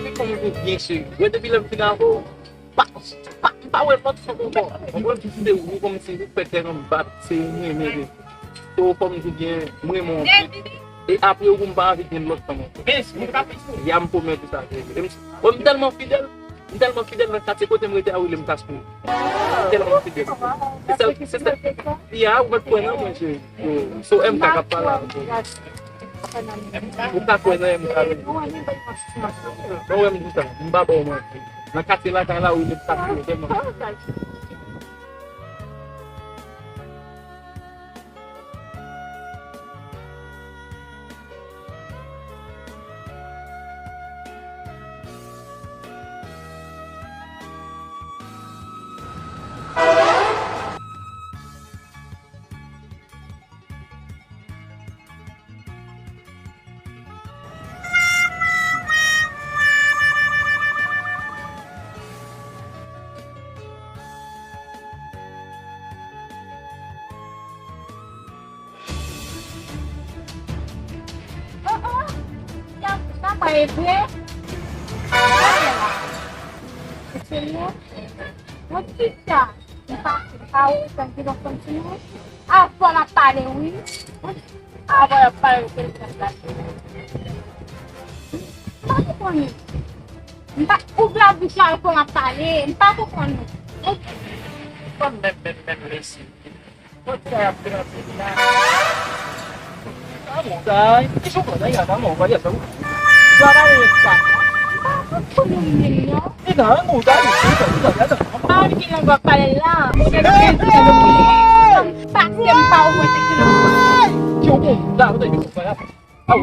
depuis qu'on me bien sûr. Ouais, depuis le final, pas ouais, pas trop bon. On va décider où comme si vous faites un bat, c'est mieux, mais so comme je bien, moi mon et après vous me parlez de l'autre femme. Mais il y a un peu de ça. On est tellement fidèle. Tellement fidèle dans quatre côtés, moi j'étais à où il me casse tout. Tellement fidèle. C'est ça. Il y a un autre point là, moi je. So M kaka pala. O ka coisa é muito caro. Não é muito caro. Não dá bom, mano. Na casa lá tá lá o ele tá aqui, tem mano. Vai ver? Kecilnya, mau tidak? Entah tahu dan tidak continue. Apa nak tahu? Apa yang paling terkenal? Entah pun. Entah ubah bisa aku nak tahu. Entah pun. Pas même ici. Pas très rapide. Ah bon, ça, il faut qu'on aille à maman, on va y aller. Para usa. Aku minumnya. Ina, mo dahil dito, dito. Bakit kinagpapalala? Pati ang tao mo sa kinagpapalala. Yung daw, dito pa. Ah,